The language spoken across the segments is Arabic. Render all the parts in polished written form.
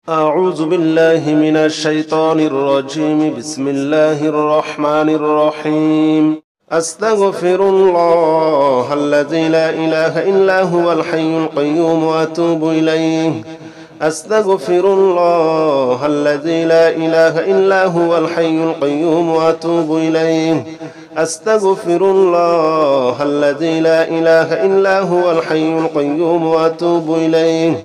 أعوذ بالله من الشيطان الرجيم. بسم الله الرحمن الرحيم. أستغفر الله الذي لا إله إلا هو الحي القيوم وأتوب إليه. أستغفر الله الذي لا إله إلا هو الحي القيوم وأتوب إليه. أستغفر الله الذي لا إله إلا هو الحي القيوم وأتوب إليه.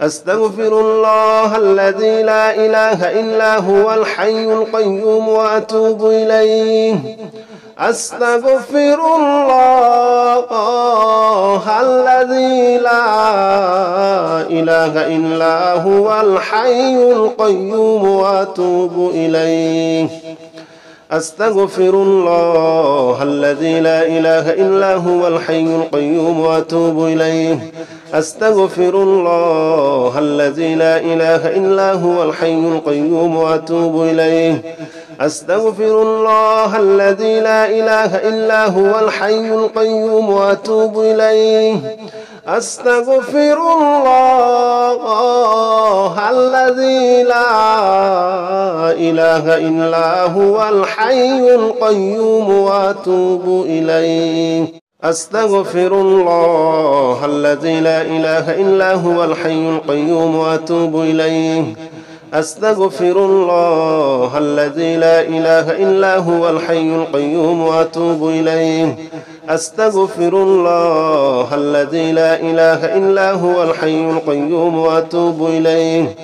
أستغفر الله الذي لا إله إلا هو الحي القيوم وأتوب إليه. أستغفر الله الذي لا إله إلا هو الحي القيوم وأتوب إليه. أستغفر الله الذي لا إله إلا هو الحي القيوم وأتوب إليه. أستغفر الله الذي لا إله إلا هو الحي القيوم وأتوب إليه. أستغفر الله الذي لا إله إلا هو الحي القيوم وأتوب إليه. أستغفر الله الذي لا إله إلا هو الحي القيوم وأتوب إليه. أستغفر الله الذي لا إله إلا هو الحي القيوم وأتوب إليه. أستغفر الله الذي لا إله إلا هو الحي القيوم وأتوب إليه. أستغفر الله الذي لا إله إلا هو الحي القيوم وأتوب إليه.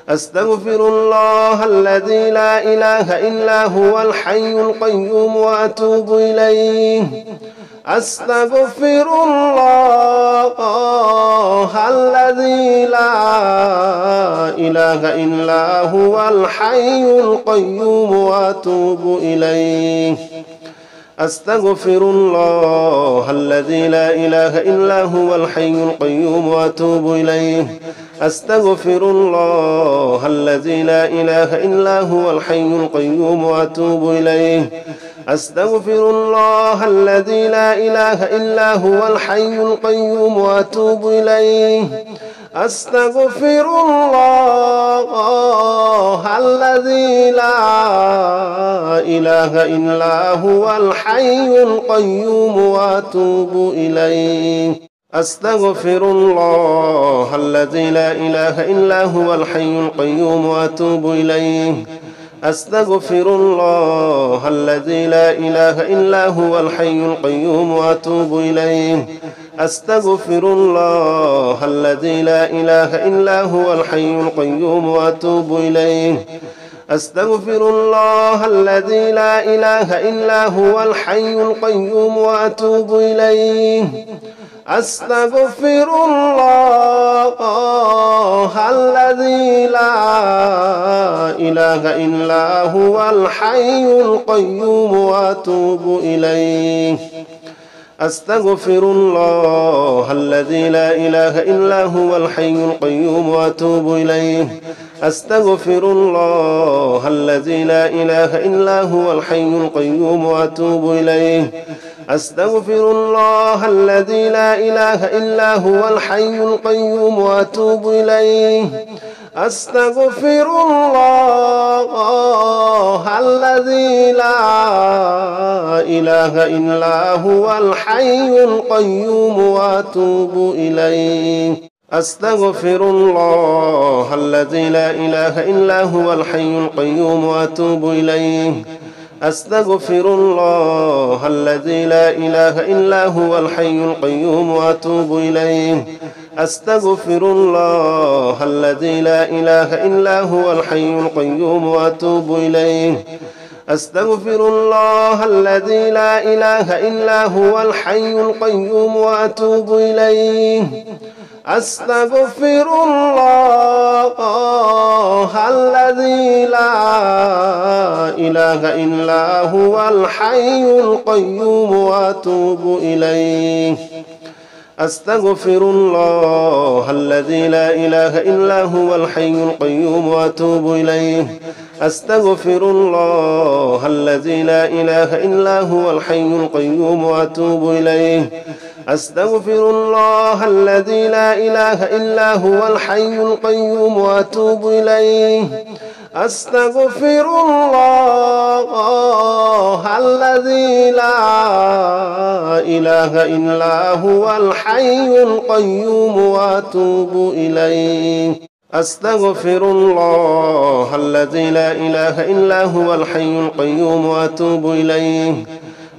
أستغفر الله الذي لا إله إلا هو الحي القيوم وأتوب إليه. أستغفر الله الذي لا إله إلا هو الحي القيوم وأتوب إليه. أستغفر الله الذي لا إله إلا هو الحي القيوم وأتوب إليه. أستغفر الله الذي لا إله إلا هو الحي القيوم وأتوب إليه. أستغفر الله الذي لا إله إلا هو الحي القيوم وأتوب إليه. أستغفر الله الذي لا إله إلا هو الحي القيوم وأتوب إليه. أستغفر الله الذي لا إله إلا هو الحي القيوم وأتوب إليه. أستغفر الله الذي لا إله إلا هو الحي القيوم وأتوب إليه. أستغفر الله الذي لا إله إلا هو الحي القيوم وأتوب إليه. أستغفر الله الذي لا إله إلا هو الحي القيوم وأتوب إليه. أستغفر الله الذي لا إله إلا هو الحي القيوم وأتوب إليه. أستغفر الله الذي لا إله إلا هو الحي القيوم وأتوب إليه. أستغفر الله الذي لا إله إلا هو الحي القيوم وأتوب إليه. أستغفر الله الذي لا إله إلا هو الحي القيوم وأتوب إليه. أستغفر الله الذي لا إله إلا هو الحي القيوم وأتوب إليه. أستغفر الله الذي لا إله إلا هو الحي القيوم وأتوب إليه. أستغفر الله الذي لا إله إلا هو الحي القيوم وأتوب إليه. أستغفر الله الذي لا إله إلا هو الحي القيوم وأتوب إليه. أستغفر الله الذي لا إله إلا هو الحي القيوم وأتوب إليه. أستغفر الله الذي لا إله إلا هو الحي القيوم وأتوب إليه. أستغفر الله الذي لا إله إلا هو الحي القيوم وأتوب إليه. أستغفر الله الذي لا إله إلا هو الحي القيوم وأتوب إليه. أستغفر الله الذي لا إله إلا هو الحي القيوم وأتوب إليه. أستغفر الله الذي لا إله إلا هو الحي القيوم وأتوب إليه. أستغفر الله الذي لا إله إلا هو الحي القيوم وأتوب إليه.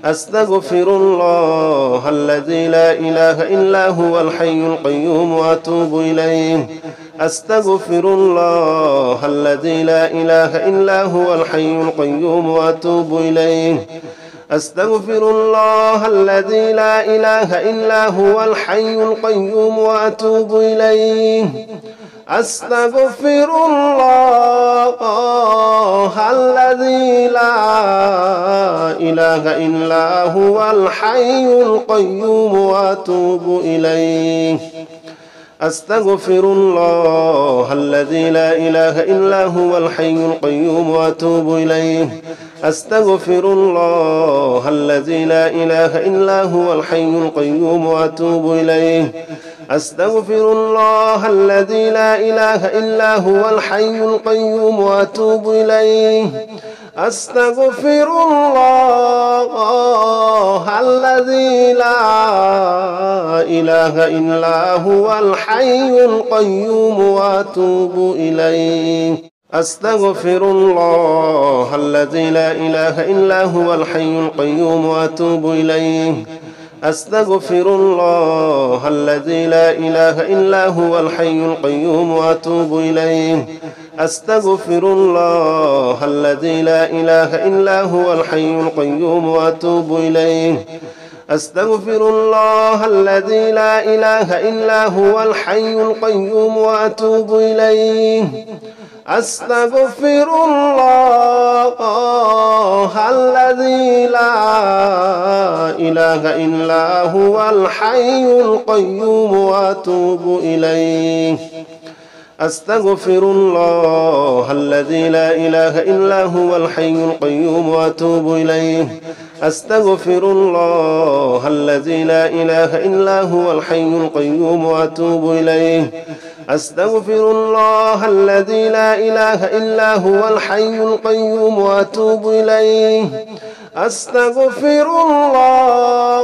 أستغفر الله الذي لا إله إلا هو الحي القيوم وأتوب إليه. أستغفر الله الذي لا إله إلا هو الحي القيوم وأتوب إليه. أستغفر الله الذي لا إله إلا هو الحي القيوم وأتوب إليه. أستغفر الله الذي لا إله إلا هو الحي القيوم وأتوب إليه. أستغفر الله الذي لا إله إلا هو الحي القيوم وأتوب إليه. أستغفر الله الذي لا إله إلا هو الحي القيوم وأتوب إليه. أستغفر الله الذي لا إله إلا هو الحي القيوم وأتوب إليه. أستغفر الله الذي لا إله إلا هو الحي القيوم وأتوب إليه. أستغفر الله الذي لا إله إلا هو الحي القيوم وأتوب إليه. أستغفر الله الذي لا إله إلا هو الحي القيوم وأتوب إليه. أستغفر الله الذي لا إله إلا هو الحي القيوم وأتوب إليه. أستغفر الله الذي لا إله إلا هو الحي القيوم وأتوب إليه. أستغفر الله الذي لا إله إلا هو الحي القيوم وأتوب إليه. أستغفر الله الذي لا إله إلا هو الحي القيوم وأتوب إليه. أستغفر الله الذي لا إله إلا هو الحي القيوم وأتوب إليه. أستغفر الله الذي لا إله إلا هو الحي القيوم وأتوب إليه. أستغفر الله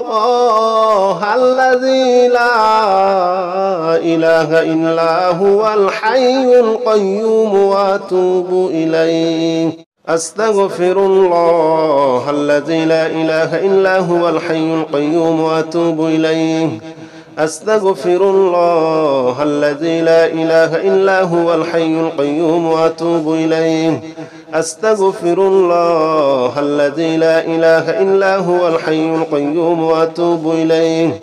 الذي لا إله إلا هو الحي القيوم وأتوب إليه. أستغفر الله الذي لا إله إلا هو الحي القيوم وأتوب إليه. أستغفر الله الذي لا إله إلا هو الحي القيوم وأتوب إليه. أستغفر الله الذي لا إله إلا هو الحي القيوم وأتوب إليه.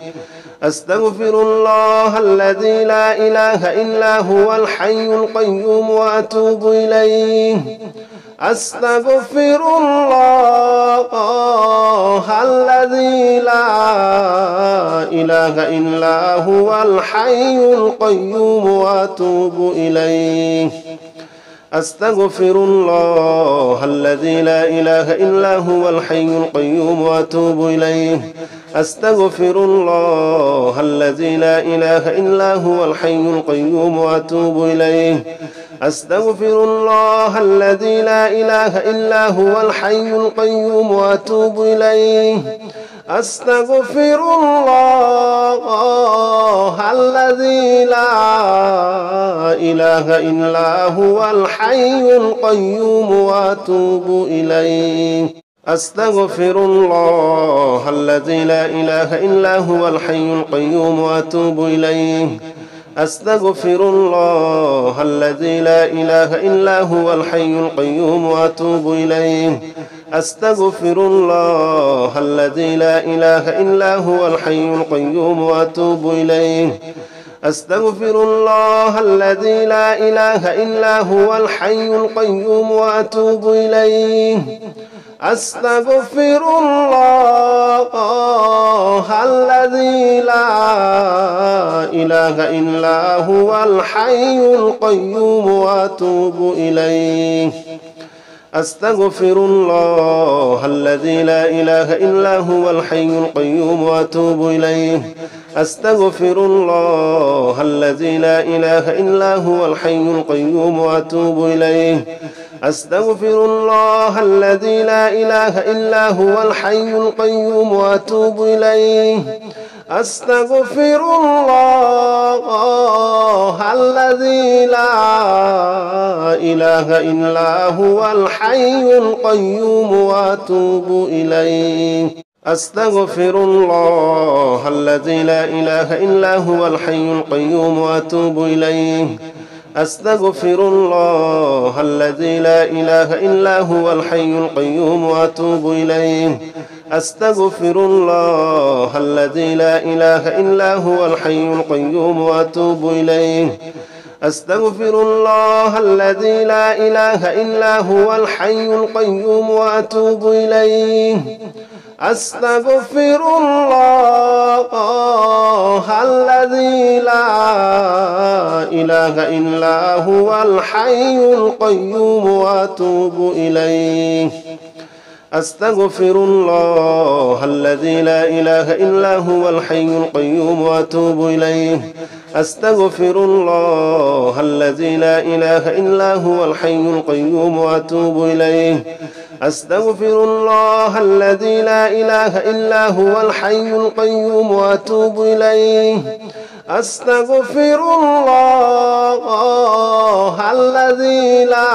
أستغفر الله الذي لا إله إلا هو الحي القيوم وأتوب إليه. أستغفر الله الذي لا إله إلا هو الحي القيوم وأتوب إليه. أستغفر الله الذي لا إله إلا هو الحي القيوم وأتوب إليه. أستغفر الله الذي لا إله إلا هو الحي القيوم وأتوب إليه. أستغفر الله الذي لا إله إلا هو الحي القيوم وأتوب إليه. أستغفر الله الذي لا إله إلا هو الحي القيوم وأتوب إليه. أستغفر الله الذي لا إله إلا هو الحي القيوم وأتوب إليه. أستغفر الله الذي لا إله إلا هو الحي القيوم وأتوب إليه. أستغفر الله الذي لا إله إلا هو الحي القيوم وأتوب إليه. أستغفر الله الذي لا إله إلا هو الحي القيوم وأتوب إليه. أستغفر الله الذي لا إله إلا هو الحي القيوم وأتوب إليه. أستغفر الله الذي لا إله إلا هو الحي القيوم وأتوب إليه. أستغفر الله الذي لا إله إلا هو الحي القيوم وأتوب إليه. أستغفر الله الذي لا إله إلا هو الحي القيوم وأتوب إليه. أستغفر الله الذي لا إله إلا هو الحي القيوم وأتوب إليه. أستغفر الله الذي لا إله إلا هو الحي القيوم وأتوب إليه. أستغفر الله الذي لا إله إلا هو الحي القيوم وأتوب إليه. أستغفر الله الذي لا إله إلا هو الحي القيوم وأتوب إليه. أستغفر الله الذي لا إله إلا هو الحي القيوم وأتوب إليه. أستغفر الله الذي لا إله إلا هو الحي القيوم وأتوب إليه. أستغفر الله الذي لا إله إلا هو الحي القيوم وأتوب إليه. أستغفر الله الذي لا إله إلا هو الحي القيوم وأتوب إليه. أستغفر الله الذي لا إله إلا هو الحي القيوم وأتوب إليه. أستغفر الله الذي لا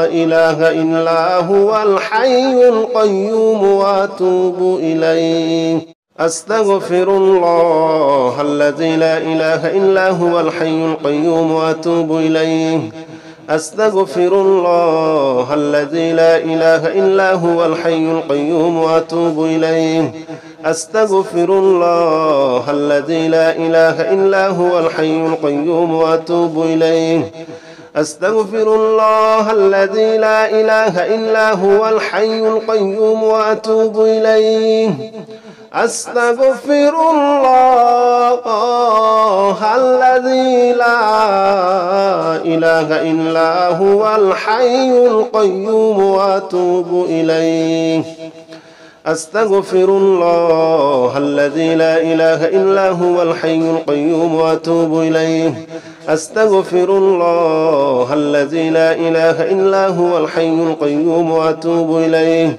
إله إلا هو الحي القيوم وأتوب إليه. أستغفر الله الذي لا إله إلا هو الحي القيوم وأتوب إليه. أستغفر الله الذي لا إله إلا هو الحي القيوم وأتوب إليه. أستغفر الله الذي لا إله إلا هو الحي القيوم وأتوب إليه. أستغفر الله الذي لا إله إلا هو الحي القيوم وأتوب إليه. أستغفر الله الذي لا إله إلا هو الحي القيوم وأتوب إليه. أستغفر الله الذي لا إله إلا هو الحي القيوم وأتوب إليه. أستغفر الله الذي لا إله إلا هو الحي القيوم وأتوب إليه.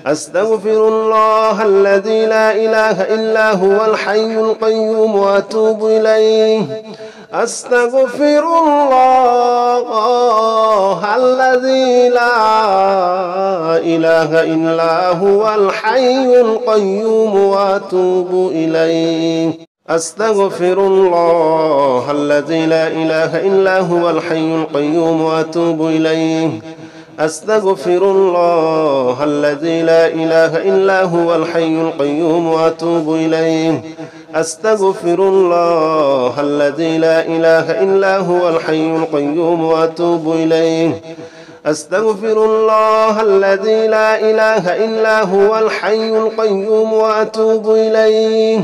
أستغفر الله الذي لا إله إلا هو الحي القيوم وأتوب إليه. أستغفر الله الذي لا إله إلا هو الحي القيوم وأتوب إليه. أستغفر الله الذي لا إله إلا هو الحي القيوم وأتوب إليه. أستغفر الله الذي لا إله إلا هو الحي القيوم وأتوب إليه. أستغفر الله الذي لا إله إلا هو الحي القيوم وأتوب إليه. أستغفر الله الذي لا إله إلا هو الحي القيوم وأتوب إليه.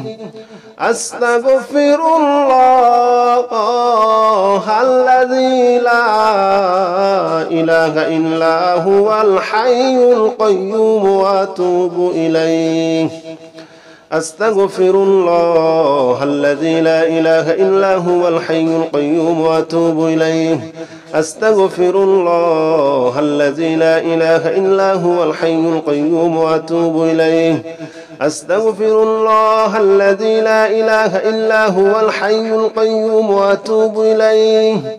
أستغفر الله الذي لا إله إلا هو الحي القيوم وأتوب إليه. أستغفر الله الذي لا إله إلا هو الحي القيوم وأتوب إليه. أستغفر الله الذي لا إله إلا هو الحي القيوم وأتوب إليه. أستغفر الله الذي لا إله إلا هو الحي القيوم وأتوب إليه.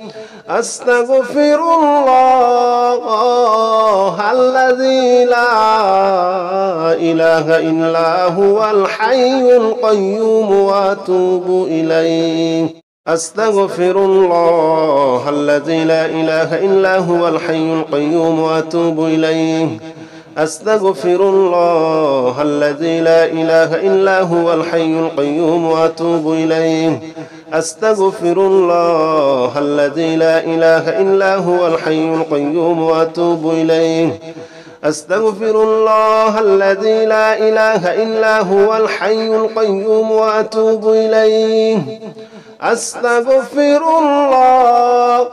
أستغفر الله الذي لا إله إلا هو الحي القيوم وأتوب إليه. أستغفر الله الذي لا إله إلا هو الحي القيوم وأتوب إليه. أستغفر الله الذي لا إله إلا هو الحي القيوم وأتوب إليه. أستغفر الله الذي لا إله إلا هو الحي القيوم وأتوب إليه. أستغفر الله الذي لا إله إلا هو الحي القيوم وأتوب إليه. أستغفر الله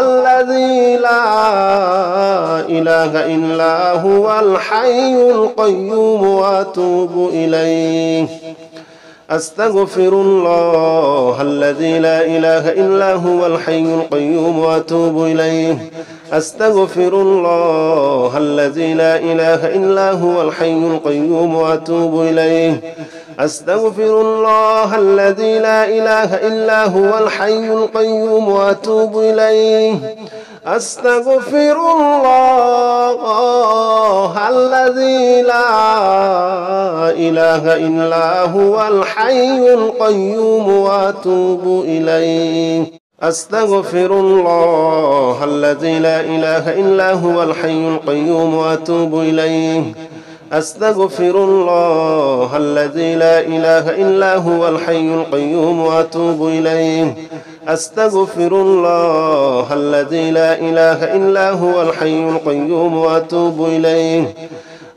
الذي لا إله إلا هو الحي القيوم وأتوب إليه أستغفر الله الذي لا إله إلا هو الحي القيوم وأتوب إليه أستغفر الله الذي لا إله إلا هو الحي القيوم وأتوب إليه أستغفر الله الذي لا إله إلا هو الحي القيوم وأتوب إليه أستغفر الله الذي لا إله إلا هو الحي القيوم وأتوب إليه أستغفر الله الذي لا إله إلا هو الحي القيوم وأتوب إليه أستغفر الله الذي لا إله إلا هو الحي القيوم وأتوب إليه أستغفر الله الذي لا إله إلا هو الحي القيوم وأتوب إليه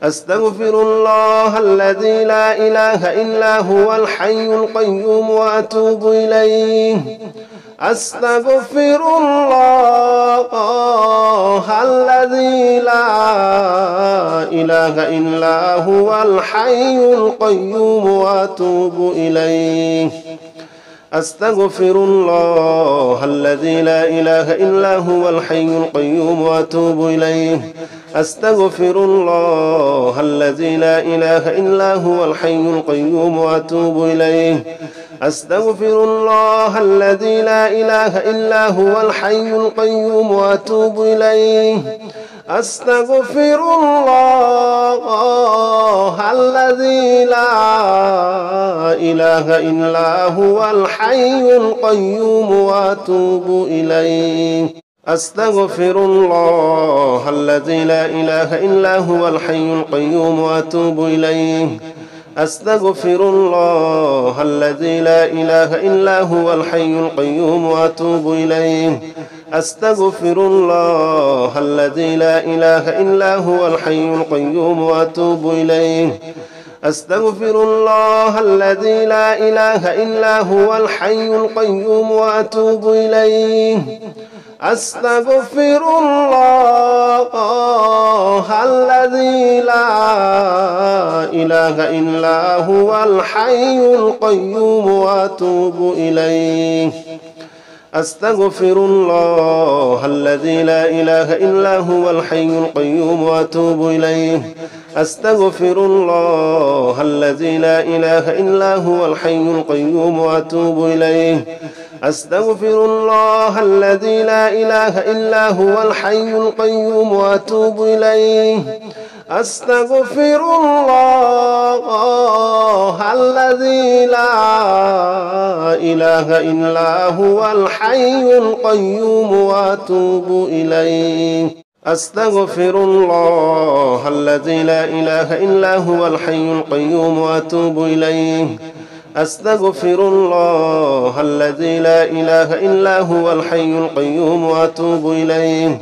أستغفر الله الذي لا إله إلا هو الحي القيوم وأتوب إليه أستغفر الله الذي لا إله إلا هو الحي القيوم وأتوب إليه أستغفر الله الذي لا إله إلا هو الحي القيوم وأتوب إليه أستغفر الله الذي لا إله إلا هو الحي القيوم وأتوب إليه أستغفر الله الذي لا إله إلا هو الحي القيوم وأتوب إليه أستغفر الله الذي لا إله إلا هو الحي القيوم وأتوب إليه أستغفر الله الذي لا إله إلا هو الحي القيوم وأتوب إليه أستغفر الله الذي لا إله إلا هو الحي القيوم وأتوب إليه أستغفر الله الذي لا إله إلا هو الحي القيوم وأتوب إليه أستغفر الله الذي لا إله إلا هو الحي القيوم وأتوب إليه أستغفر الله الذي لا إله إلا هو الحي القيوم وأتوب إليه أستغفر الله الذي لا إله إلا هو الحي القيوم وأتوب إليه أستغفر الله الذي لا إله إلا هو الحي القيوم وأتوب إليه أستغفر الله الذي لا إله إلا هو الحي القيوم وأتوب إليه أستغفر الله الذي لا إله إلا هو الحي القيوم وأتوب إليه أستغفر الله الذي لا إله إلا هو الحي القيوم وأتوب إليه أستغفر الله الذي لا إله إلا هو الحي القيوم وأتوب إليه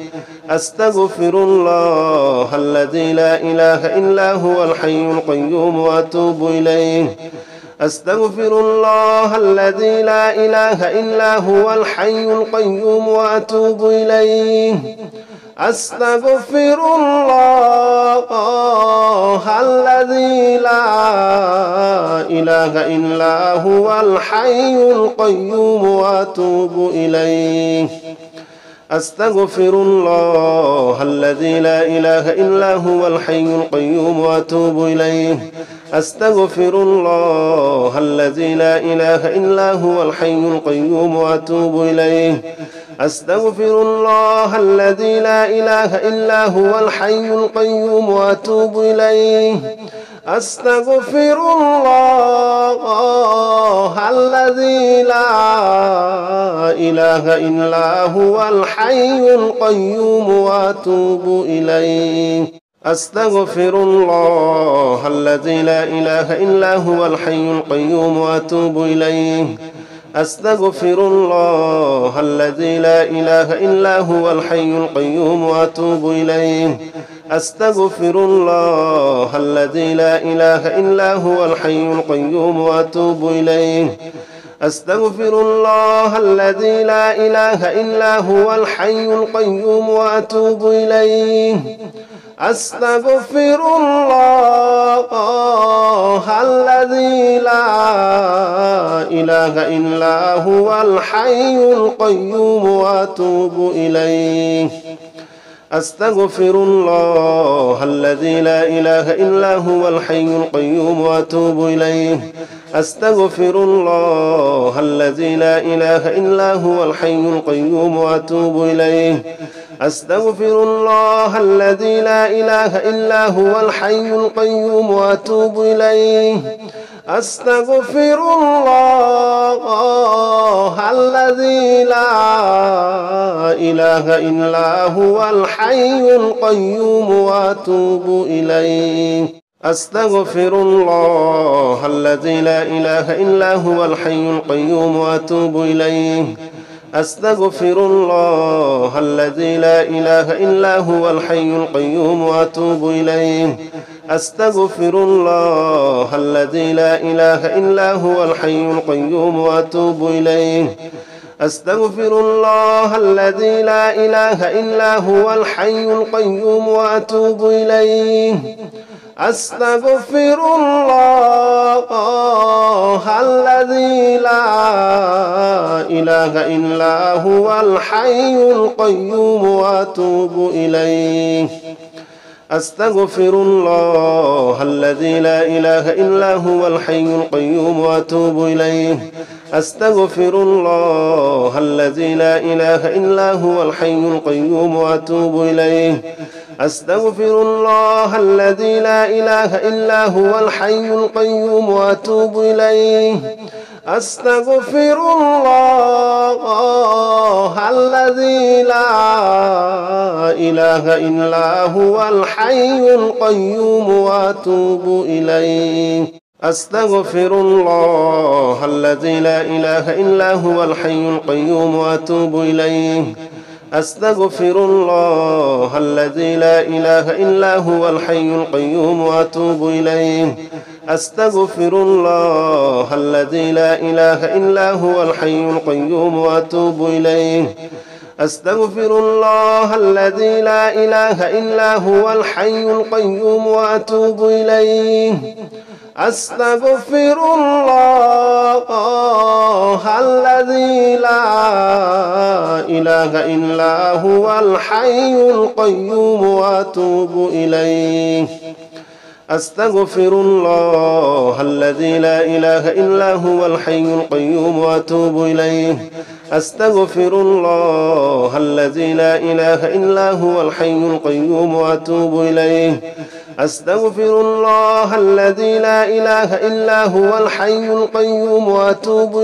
أستغفر الله الذي لا إله إلا هو الحي القيوم وأتوب إليه أستغفر الله الذي لا إله إلا هو الحي القيوم وأتوب إليه أستغفر الله الذي لا إله إلا هو الحي القيوم وأتوب إليه أستغفر الله الذي لا إله إلا هو الحي القيوم وأتوب إليه أستغفر الله الذي لا إله إلا هو الحي القيوم وأتوب إليه أستغفر الله الذي لا إله إلا هو الحي القيوم وأتوب إليه أستغفر الله الذي لا إله إلا هو الحي القيوم وأتوب إليه أستغفر الله الذي لا إله إلا هو الحي القيوم وأتوب إليه أستغفر الله الذي لا إله إلا هو الحي القيوم وأتوب إليه أستغفر الله الذي لا إله إلا هو الحي القيوم وأتوب إليه أستغفر الله الذي لا إله إلا هو الحي القيوم وأتوب إليه. أستغفر الله الذي لا إله إلا هو الحي القيوم وأتوب إليه. أستغفر الله الذي لا إله إلا هو الحي القيوم وأتوب إليه. أستغفر الله الذي لا إله إلا هو الحي القيوم وأتوب إليه. أستغفر الله الذي لا إله إلا هو الحي القيوم وأتوب إليه. أستغفر الله الذي لا إله إلا هو الحي القيوم وأتوب إليه. أستغفر الله الذي لا إله إلا هو الحي القيوم وأتوب إليه. أستغفر الله الذي لا إله إلا هو الحي القيوم وأتوب إليه. أستغفر الله الذي لا إله إلا هو الحي القيوم وأتوب إليه. أستغفر الله الذي لا إله إلا هو الحي القيوم وأتوب إليه. أستغفر الله الذي لا إله إلا هو الحي القيوم وأتوب إليه. أستغفر الله الذي لا إله إلا هو الحي القيوم وأتوب إليه. أستغفر الله الذي لا إله إلا هو الحي القيوم وأتوب إليه. أستغفر الله الذي لا إله إلا هو الحي القيوم وأتوب إليه. أستغفر الله الذي لا إله إلا هو الحي القيوم وأتوب إليه. أستغفر الله الذي لا إله إلا هو الحي القيوم وأتوب إليه. أستغفر الله الذي لا إله إلا هو الحي القيوم وأتوب إليه. أستغفر الله الذي لا إله إلا هو الحي القيوم وأتوب إليه. أستغفر الله الذي لا إله إلا هو الحي القيوم وأتوب إليه. أستغفر الله الذي لا إله إلا هو الحي القيوم وأتوب إليه. أستغفر الله الذي لا إله إلا هو الحي القيوم وأتوب إليه. أستغفر الله الذي لا إله إلا هو الحي القيوم وأتوب إليه. أستغفر الله الذي لا إله إلا هو الحي القيوم وأتوب إليه. أستغفر الله الذي لا إله إلا هو الحي القيوم وأتوب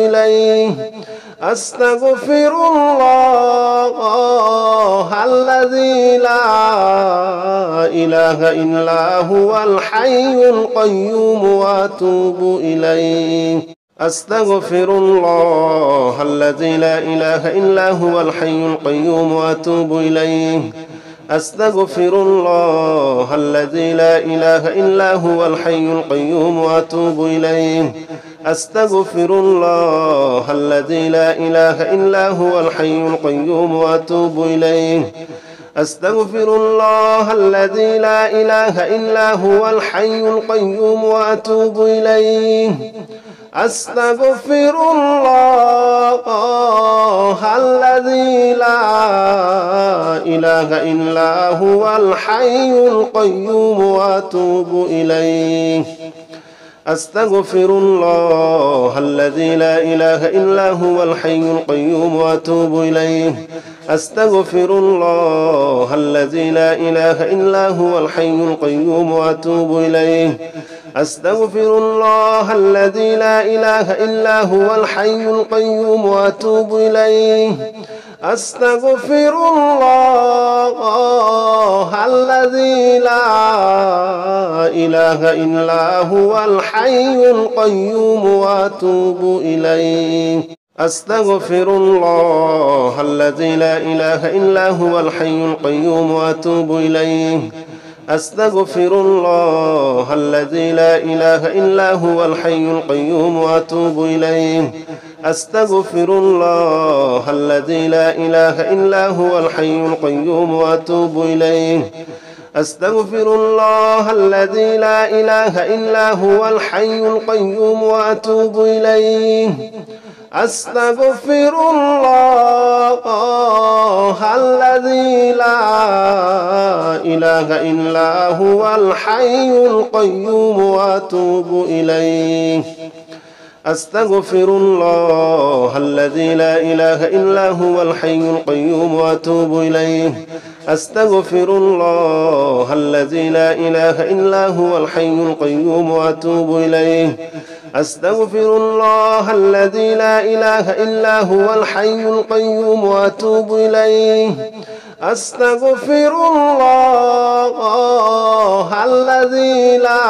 إليه. أستغفر الله الذي لا إله إلا هو الحي القيوم وأتوب إليه. أستغفر الله الذي لا إله إلا هو الحي القيوم وأتوب إليه. أستغفر الله الذي لا إله إلا هو الحي القيوم وأتوب إليه. أستغفر الله الذي لا إله إلا هو الحي القيوم وأتوب إليه. أستغفر الله الذي لا إله إلا هو الحي القيوم وأتوب إليه. أستغفر الله الذي لا إله إلا هو الحي القيوم وأتوب إليه. أستغفر الله الذي لا إله إلا هو الحي القيوم وأتوب إليه. أستغفر الله الذي لا إله إلا هو الحي القيوم وأتوب إليه. أستغفر الله الذي لا إله إلا هو الحي القيوم وأتوب إليه. أستغفر الله الذي لا إله إلا هو الحي القيوم وأتوب إليه. أستغفر الله الذي لا إله إلا هو الحي القيوم وأتوب إليه. أستغفر الله الذي لا إله إلا هو الحي القيوم وأتوب إليه أستغفر الله الذي لا إله إلا هو الحي القيوم وأتوب إليه أستغفر الله الذي لا إله إلا هو الحي القيوم وأتوب إليه أستغفر الله الذي لا إله إلا هو الحي القيوم وأتوب إليه أستغفر الله الذي لا إله إلا هو الحي القيوم وأتوب إليه أستغفر الله الذي لا إله إلا هو الحي القيوم وأتوب إليه أستغفر الله الذي لا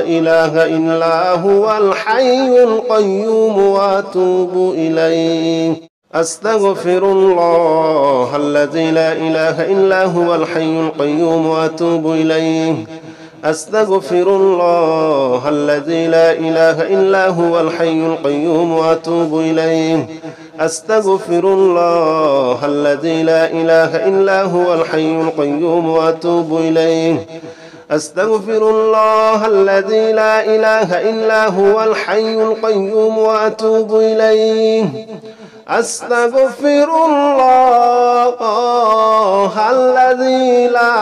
إله إلا هو الحي القيوم وأتوب إليه أستغفر الله الذي لا إله إلا هو الحي القيوم وأتوب إليه أستغفر الله الذي لا إله إلا هو الحي القيوم وأتوب إليه أستغفر الله الذي لا إله إلا هو الحي القيوم وأتوب إليه أستغفر الله الذي لا إله إلا هو الحي القيوم وأتوب إليه أستغفر الله الذي لا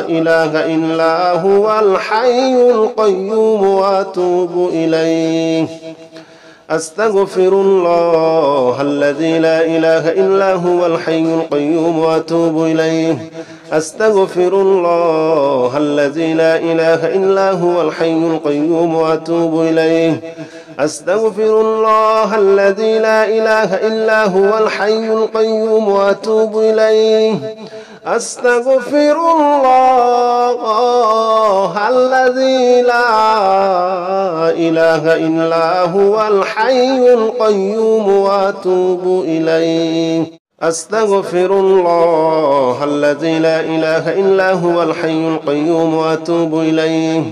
إله إلا هو الحي القيوم وأتوب إليه أستغفر الله الذي لا إله إلا هو الحي القيوم وأتوب إليه أستغفر الله الذي لا إله إلا هو الحي القيوم وأتوب إليه أستغفر الله الذي لا إله إلا هو الحي القيوم وأتوب إليه أستغفر الله الذي لا إله إلا هو الحي القيوم وأتوب إليه أستغفر الله الذي لا إله إلا هو الحي القيوم وأتوب إليه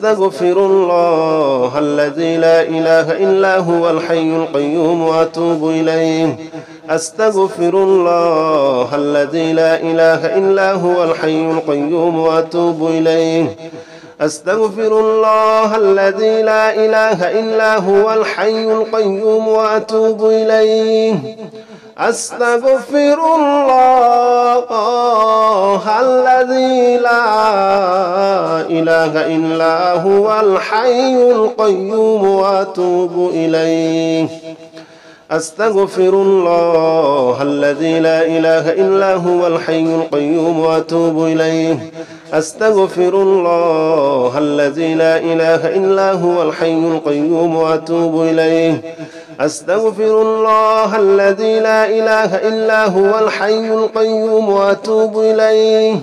أستغفر الله الذي لا إله إلا هو الحي القيوم وأتوب إليه أستغفر الله الذي لا إله إلا هو الحي القيوم وأتوب إليه أستغفر الله الذي لا إله إلا هو الحي القيوم وأتوب إليه أستغفر الله الذي لا إله إلا هو الحي القيوم وأتوب إليه أستغفر الله الذي لا إله إلا هو الحي القيوم وأتوب إليه أستغفر الله الذي لا إله إلا هو الحي القيوم وأتوب إليه أستغفر الله الذي لا إله إلا هو الحي القيوم وأتوب إليه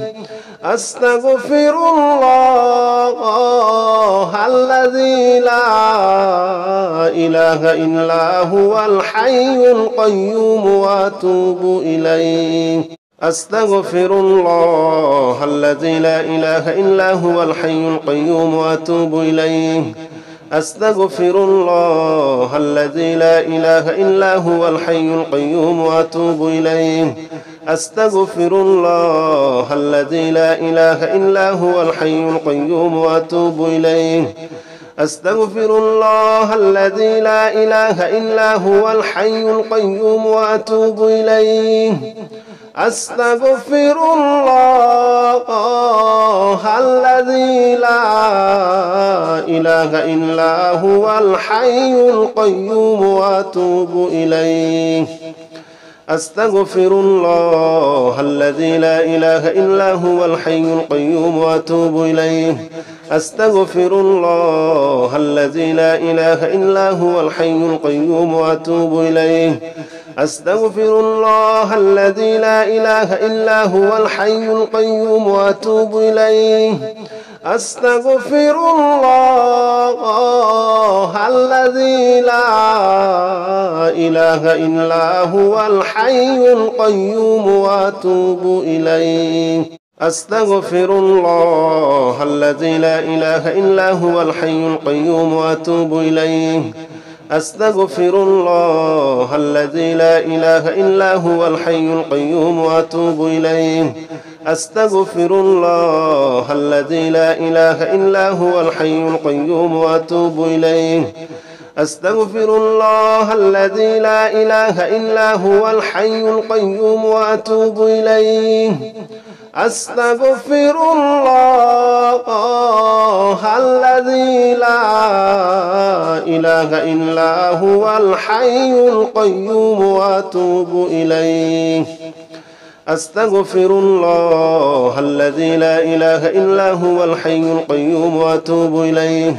أستغفر الله الذي لا إله إلا هو الحي القيوم وأتوب إليه أستغفر الله الذي لا إله إلا هو الحي القيوم وأتوب إليه أستغفر الله الذي لا إله إلا هو الحي القيوم وأتوب إليه أستغفر الله الذي لا إله إلا هو الحي القيوم وأتوب إليه أستغفر الله الذي لا إله إلا هو الحي القيوم وأتوب إليه أستغفر الله الذي لا إله إلا هو الحي القيوم وأتوب إليه أستغفر الله الذي لا إله إلا هو الحي القيوم وأتوب إليه أستغفر الله الذي لا إله إلا هو الحي القيوم وأتوب إليه أستغفر الله الذي لا إله إلا هو الحي القيوم وأتوب إليه أستغفر الله الذي لا إله إلا هو الحي القيوم وأتوب إليه أستغفر الله الذي لا إله إلا هو الحي القيوم وأتوب إليه أستغفر الله الذي لا إله إلا هو الحي القيوم وأتوب إليه أستغفر الله الذي لا إله إلا هو الحي القيوم وأتوب إليه أستغفر الله الذي لا إله إلا هو الحي القيوم وأتوب إليه أستغفر الله الذي لا إله إلا هو الحي القيوم وأتوب إليه أستغفر الله الذي لا إله إلا هو الحي القيوم وأتوب إليه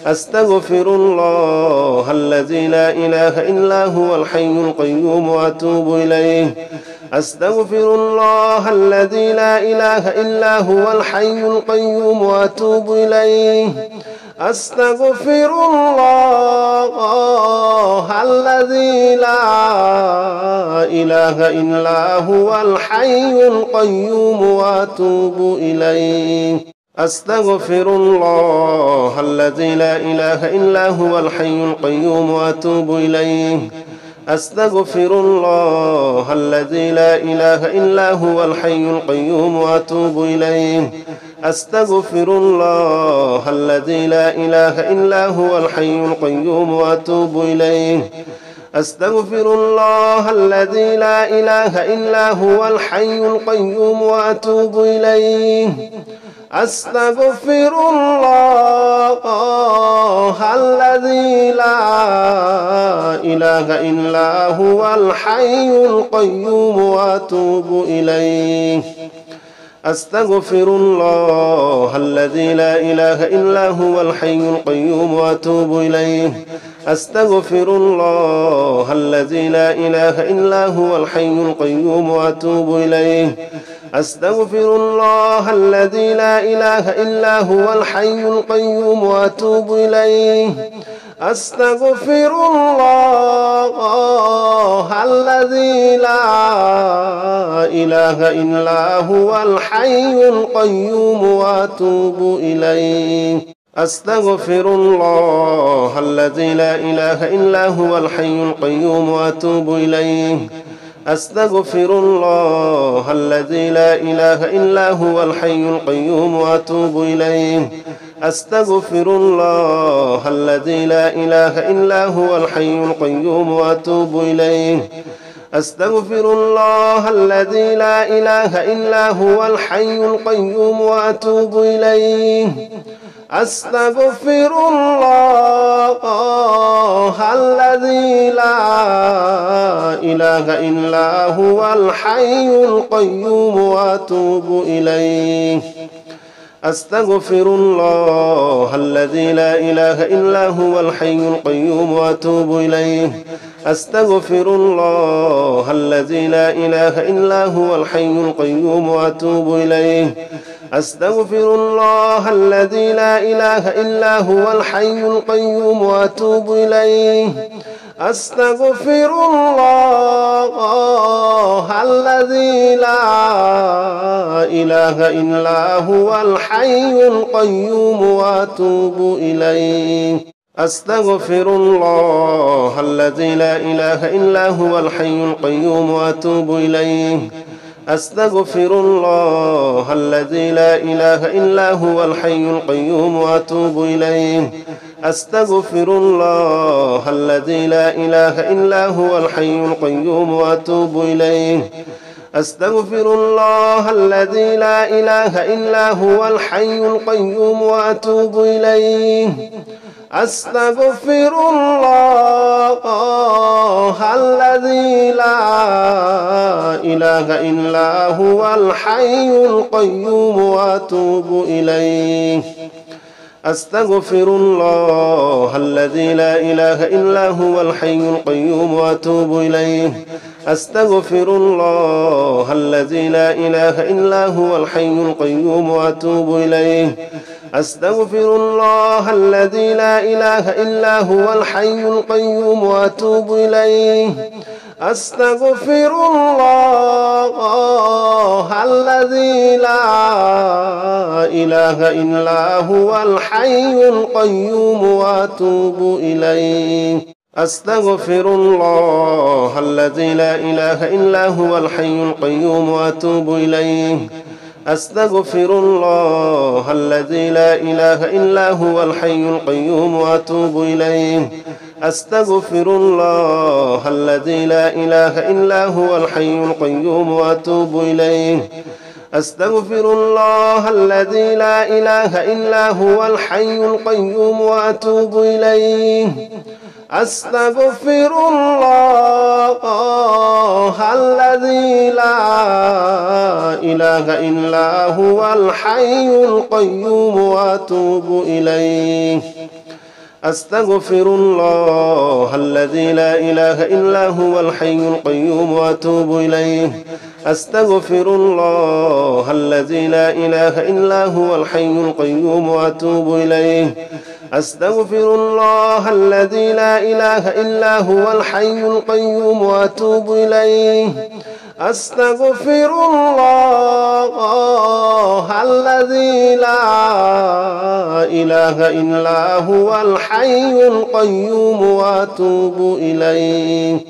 أستغفر الله الذي لا إله إلا هو الحي القيوم وأتوب إليه أستغفر الله الذي لا إله إلا هو الحي القيوم وأتوب إليه أستغفر الله الذي لا إله إلا هو الحي القيوم وأتوب إليه أستغفر الله الذي لا إله إلا هو الحي القيوم وأتوب إليه أستغفر الله الذي لا إله إلا هو الحي القيوم وأتوب إليه أستغفر الله الذي لا إله إلا هو الحي القيوم وأتوب إليه أستغفر الله الذي لا إله إلا هو الحي القيوم وأتوب إليه أستغفر الله الذي لا إله إلا هو الحي القيوم وأتوب إليه أستغفر الله الذي لا إله إلا هو الحي القيوم وأتوب إليه أستغفر الله الذي لا إله إلا هو الحي القيوم وأتوب إليه أستغفر الله الذي لا إله إلا هو الحي القيوم وأتوب إليه أستغفر الله الذي لا إله إلا هو الحي القيوم وأتوب إليه أستغفر الله الذي لا إله إلا هو الحي القيوم وأتوب إليه أستغفر الله الذي لا إله إلا هو الحي القيوم وأتوب إليه أستغفر الله الذي لا إله إلا هو الحي القيوم وأتوب إليه أستغفر الله الذي لا إله إلا هو الحي القيوم وأتوب إليه أستغفر الله الذي لا إله إلا هو الحي القيوم وأتوب إليه أستغفر الله الذي لا إله إلا هو الحي القيوم وأتوب إليه أستغفر الله الذي لا إله إلا هو الحي القيوم وأتوب إليه أستغفر الله الذي لا إله إلا هو الحي القيوم وأتوب إليه أستغفر الله الذي لا إله إلا هو الحي القيوم وأتوب إليه أستغفر الله الذي لا إله إلا هو الحي القيوم وأتوب إليه أستغفر الله الذي لا إله إلا هو الحي القيوم وأتوب إليه أستغفر الله الذي لا إله إلا هو الحي القيوم وأتوب إليه أستغفر الله الذي لا إله إلا هو الحي القيوم وأتوب إليه أستغفر الله الذي لا إله إلا هو الحي القيوم وأتوب إليه أستغفر الله الذي لا إله إلا هو الحي القيوم وأتوب إليه أستغفر الله الذي لا إله إلا هو الحي القيوم وأتوب إليه أستغفر الله الذي لا إله إلا هو الحي القيوم وأتوب إليه أستغفر الله الذي لا إله إلا هو الحي القيوم وأتوب إليه أستغفر الله الذي لا إله إلا هو الحي القيوم وأتوب إليه. أستغفر الله الذي لا إله إلا هو الحي القيوم وأتوب إليه. أستغفر الله الذي لا إله إلا هو الحي القيوم وأتوب إليه. أستغفر الله الذي لا إله إلا هو الحي القيوم وأتوب إليه. أستغفر الله الذي لا إله إلا هو الحي القيوم وأتوب إليه. أستغفر الله الذي لا إله إلا هو الحي القيوم وأتوب إليه. أستغفر الله الذي لا إله إلا هو الحي القيوم وأتوب إليه. أستغفر الله الذي لا إله إلا هو الحي القيوم وأتوب إليه. أستغفر الله الذي لا إله إلا هو الحي القيوم وأتوب إليه.